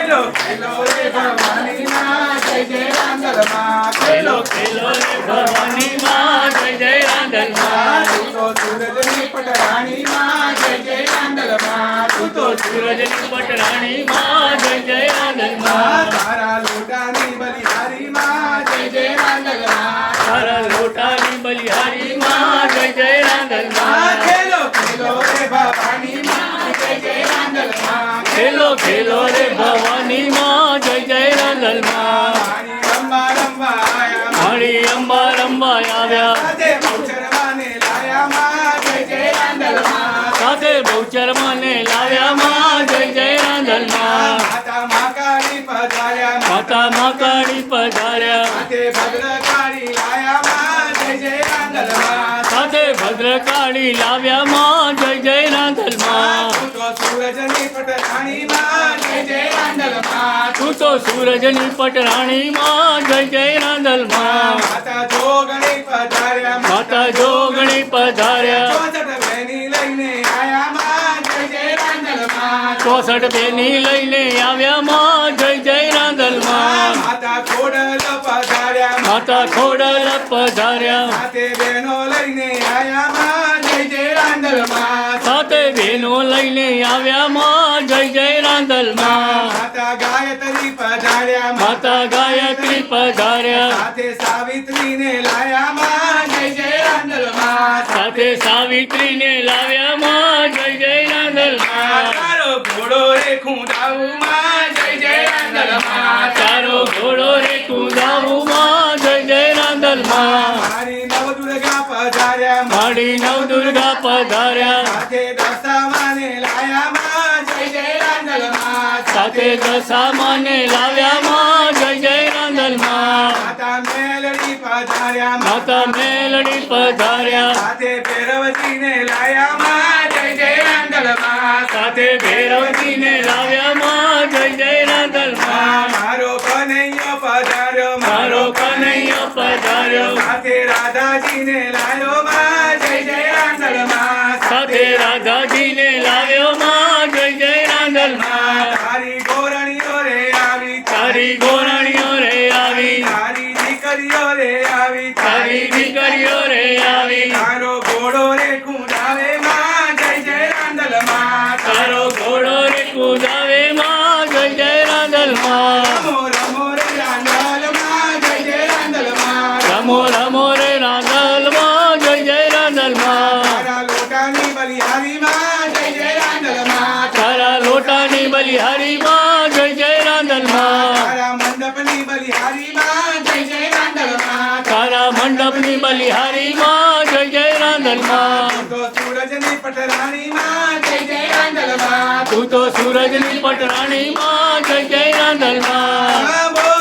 ખેલો ખેલો રે ભવાની માં જય જય રાંદલ માં ખેલો ખેલો રે ભવાની માં જય જય રાંદલ માં તું તો સૂરજની પટરાણી માં જય જય રાંદલ માં તું તો સૂરજની પટરાણી માં જય જય રાંદલ માં તારા લોટાની બલિહારી માં જય જય રાંદલ માં તારા લોટાની બલિહારી માં જય જય રાંદલ માં ખેલો ખેલો રે ભવાની માં જય જય રાંદલ માં ખેલો ખેલો રે ભવાની માં જય જય રાંદલ માં રમવા રમવા આયા મારી અંબા રમવા આવ્યા સાથે બહુચરવાને લાયા માં જય જય રાંદલ માં સાથે બહુચરમાને લાવ્યા માં જય જય રાંદલ માં માતા માકાળી પધાર્યા માતા માકાળી પધાર્યા સાથે ભદ્રકાળી લાયા માં જય જય રાંદલ માં સાથે ભદ્રકાળી લાવ્યા માં જય જય રાંદલ માં તું તો સૂરજની પટરાણી માં જય જય રાંદલ માં તું તો સૂરજની પટરાણી માં જય જય રાંદલ માં માતા જોગણી પધાર્યા માતા જોગણી પધાર્યા 64 બેની લઈને આયા માં જય જય રાંદલ માં 64 બેની લઈને આવ્યા માં જય જય રાંદલ માં માતા ખોડલ પધાર્યા માતા ખોડલ પધાર્યા સાથે બેનો લઈને આયા માં જય જય રાંદલ માં સાથે બેનો લઈને આવ્યા માં જય જય રાંદલ માં માતા ગાયત્રી પધાર્યા માતા ગાયત્રી પધાર્યા સાથે સાવિત્રીને લાયા માં જય જય રાંદલ માં સાથે સાવિત્રીને લાવ્યા માં જય જય રાંદલ માં તારો ઘોડો રે ખૂંદાવું માં જય જય રાંદલ માં તારો ઘોડો રે કુદાવું માં જય જય રાંદલ માં મારી નવદુર્ગા પધાર્યા માડી નવ દુર્ગા પધાર્યા સાથે દશામાને લાયા માં જય જય રાંદલ માં સાથે દશામાને લાવ્યા માં જય જય રાંદલ માં માતા મેલડી પધાર્યા માતા મેલડી પધાર્યા સાથે ભૈરવજીને લાયા માં જય જય રાંદલ માં સાથે ભૈરવજીને લાવ્યા માં જય જય રાંદલ માં મારો કનૈયો પધાર્યો મારો કનૈયો પધાર્યો સાથે રાધાજીને લાયો માં જય જય રાંદલ માં સાથે રાધાજીને લાવ્યો માં જય જય રાંદલ માં તારી ગોરણીઓ રે આવી તારી ગોરાણીઓ રે આવી તારી દીકરીઓ રે આવી તારી દીકરીઓ રે આવી તારો ઘોડો રે કુંડાવે માં જય જય રાંદલ માં તારો ઘોડો રે કુદાવે માં જય જય રાંદલ માં રમો રમો રે રાંદલ માં જય જય રાંદલ માં રમો રમો રે રાંદલ માં જય જય રાંદલ માં તારા લોટાની બલિહારી માં જય જય રાંદલ માં તારા લોટાની બલિહારી માં જય જય રાંદલ માં તારા મંડપની બલિહારી માં જય જય રાંદલ માં તારા મંડપની બલિહારી માં જય જય રાંદલ માં તો સૂરજની પટરાણી માં જય જય રાંદલ માં તું તો સૂરજની પટરાણી માં જય જય રાંદલ માં બોલ